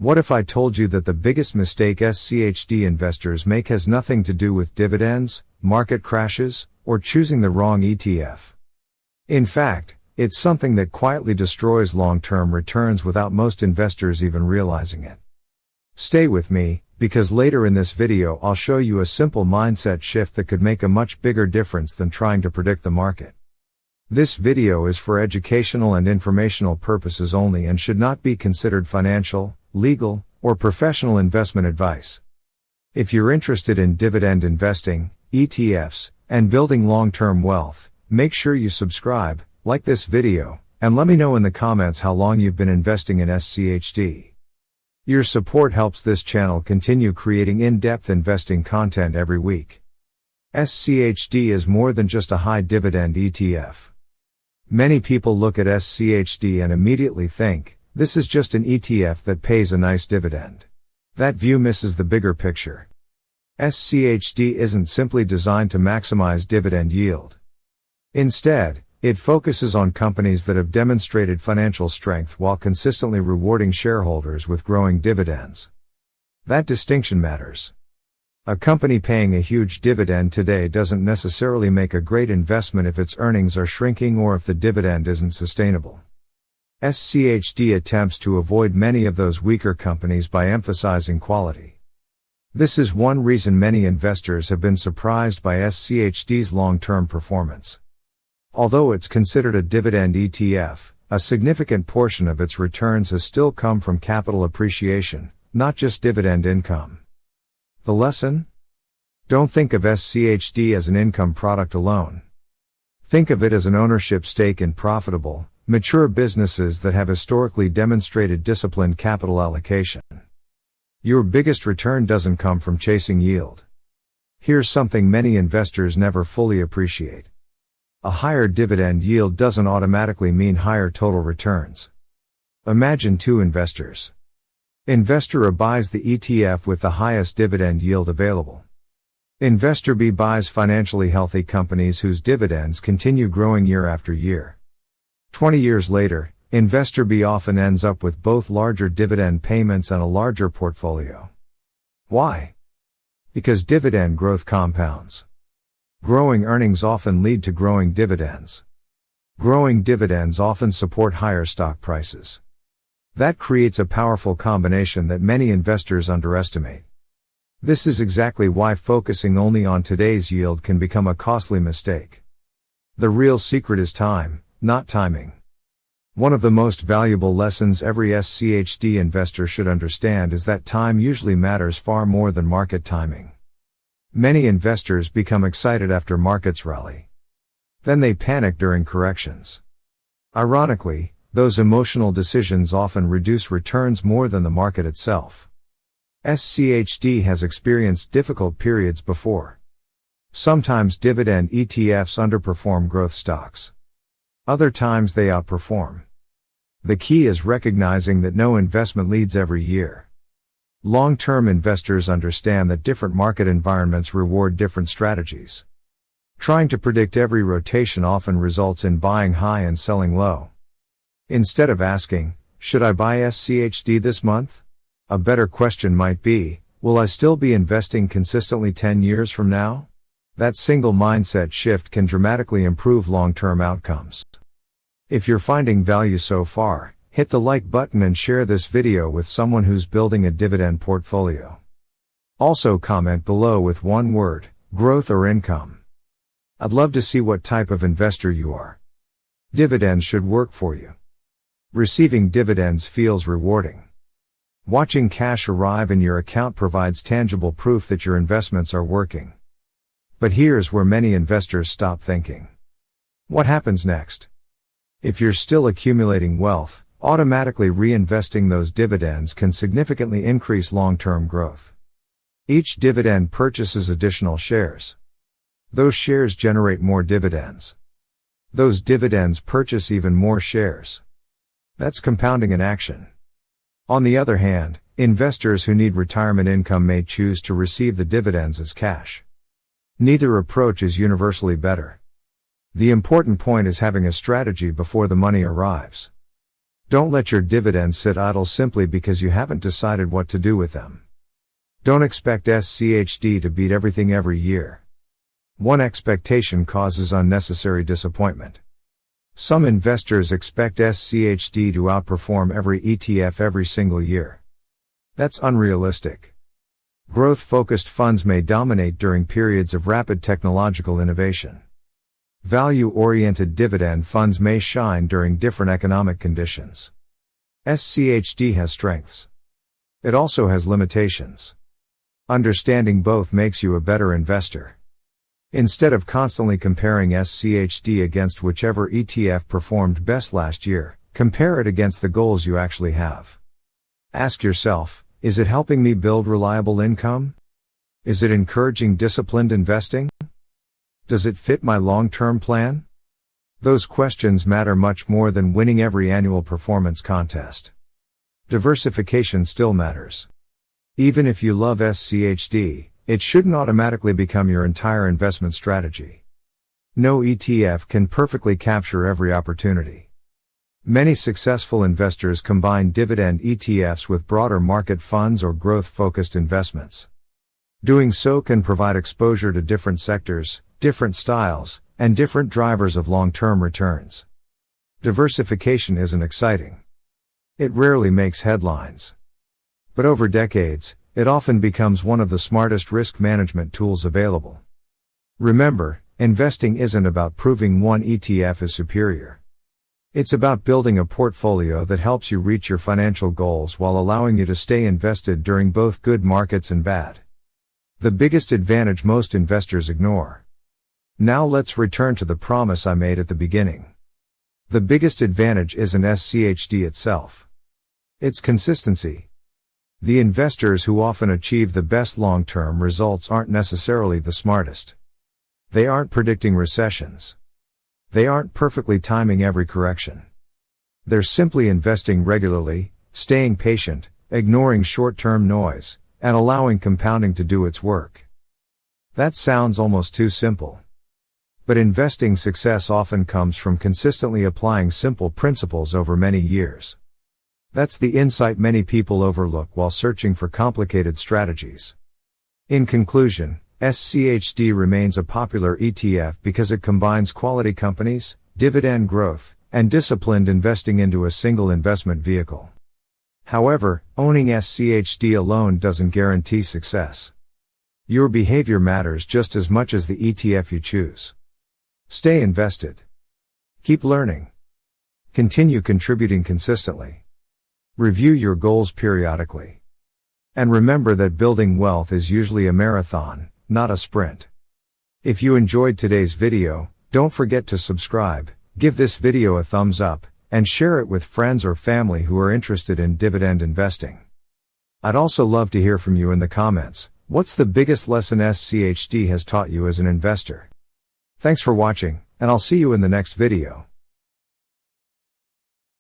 What if I told you that the biggest mistake SCHD investors make has nothing to do with dividends, market crashes, or choosing the wrong ETF? In fact, it's something that quietly destroys long-term returns without most investors even realizing it. Stay with me, because later in this video I'll show you a simple mindset shift that could make a much bigger difference than trying to predict the market. This video is for educational and informational purposes only and should not be considered financial, legal, or professional investment advice. If you're interested in dividend investing, ETFs, and building long-term wealth, make sure you subscribe, like this video, and let me know in the comments how long you've been investing in SCHD. Your support helps this channel continue creating in-depth investing content every week. SCHD is more than just a high dividend ETF. Many people look at SCHD and immediately think, this is just an ETF that pays a nice dividend. That view misses the bigger picture. SCHD isn't simply designed to maximize dividend yield. Instead, it focuses on companies that have demonstrated financial strength while consistently rewarding shareholders with growing dividends. That distinction matters. A company paying a huge dividend today doesn't necessarily make a great investment if its earnings are shrinking or if the dividend isn't sustainable. SCHD attempts to avoid many of those weaker companies by emphasizing quality. This is one reason many investors have been surprised by SCHD's long-term performance. Although it's considered a dividend ETF, a significant portion of its returns has still come from capital appreciation, not just dividend income. The lesson? Don't think of SCHD as an income product alone. Think of it as an ownership stake in profitable, mature businesses that have historically demonstrated disciplined capital allocation. Your biggest return doesn't come from chasing yield. Here's something many investors never fully appreciate. A higher dividend yield doesn't automatically mean higher total returns. Imagine two investors. Investor A buys the ETF with the highest dividend yield available. Investor B buys financially healthy companies whose dividends continue growing year after year. 20 years later, Investor B often ends up with both larger dividend payments and a larger portfolio. Why? Because dividend growth compounds. Growing earnings often lead to growing dividends. Growing dividends often support higher stock prices. That creates a powerful combination that many investors underestimate. This is exactly why focusing only on today's yield can become a costly mistake. The real secret is time, not timing. One of the most valuable lessons every SCHD investor should understand is that time usually matters far more than market timing. Many investors become excited after markets rally. Then they panic during corrections. Ironically, those emotional decisions often reduce returns more than the market itself. SCHD has experienced difficult periods before. Sometimes dividend ETFs underperform growth stocks. Other times they outperform. The key is recognizing that no investment leads every year. Long-term investors understand that different market environments reward different strategies. Trying to predict every rotation often results in buying high and selling low. Instead of asking, should I buy SCHD this month? A better question might be, will I still be investing consistently 10 years from now? That single mindset shift can dramatically improve long-term outcomes. If you're finding value so far, hit the like button and share this video with someone who's building a dividend portfolio. Also comment below with one word, growth or income. I'd love to see what type of investor you are. Dividends should work for you. Receiving dividends feels rewarding. Watching cash arrive in your account provides tangible proof that your investments are working. But here's where many investors stop thinking. What happens next? If you're still accumulating wealth, automatically reinvesting those dividends can significantly increase long-term growth. Each dividend purchases additional shares. Those shares generate more dividends. Those dividends purchase even more shares. That's compounding in action. On the other hand, investors who need retirement income may choose to receive the dividends as cash. Neither approach is universally better. The important point is having a strategy before the money arrives. Don't let your dividends sit idle simply because you haven't decided what to do with them. Don't expect SCHD to beat everything every year. One expectation causes unnecessary disappointment. Some investors expect SCHD to outperform every ETF every single year. That's unrealistic. Growth-focused funds may dominate during periods of rapid technological innovation. Value-oriented dividend funds may shine during different economic conditions. SCHD has strengths. It also has limitations. Understanding both makes you a better investor. Instead of constantly comparing SCHD against whichever ETF performed best last year, compare it against the goals you actually have. Ask yourself, is it helping me build reliable income? Is it encouraging disciplined investing? Does it fit my long-term plan? Those questions matter much more than winning every annual performance contest. Diversification still matters. Even if you love SCHD, it shouldn't automatically become your entire investment strategy. No ETF can perfectly capture every opportunity. Many successful investors combine dividend ETFs with broader market funds or growth-focused investments. Doing so can provide exposure to different sectors, different styles, and different drivers of long-term returns. Diversification isn't exciting. It rarely makes headlines. But over decades, it often becomes one of the smartest risk management tools available. Remember, investing isn't about proving one ETF is superior. It's about building a portfolio that helps you reach your financial goals while allowing you to stay invested during both good markets and bad. The biggest advantage most investors ignore. Now let's return to the promise I made at the beginning. The biggest advantage isn't SCHD itself. It's consistency. The investors who often achieve the best long-term results aren't necessarily the smartest. They aren't predicting recessions. They aren't perfectly timing every correction. They're simply investing regularly, staying patient, ignoring short-term noise, and allowing compounding to do its work. That sounds almost too simple. But investing success often comes from consistently applying simple principles over many years. That's the insight many people overlook while searching for complicated strategies. In conclusion, SCHD remains a popular ETF because it combines quality companies, dividend growth, and disciplined investing into a single investment vehicle. However, owning SCHD alone doesn't guarantee success. Your behavior matters just as much as the ETF you choose. Stay invested. Keep learning. Continue contributing consistently. Review your goals periodically. And remember that building wealth is usually a marathon, not a sprint. If you enjoyed today's video, don't forget to subscribe, give this video a thumbs up, and share it with friends or family who are interested in dividend investing. I'd also love to hear from you in the comments. What's the biggest lesson SCHD has taught you as an investor? Thanks for watching, and I'll see you in the next video.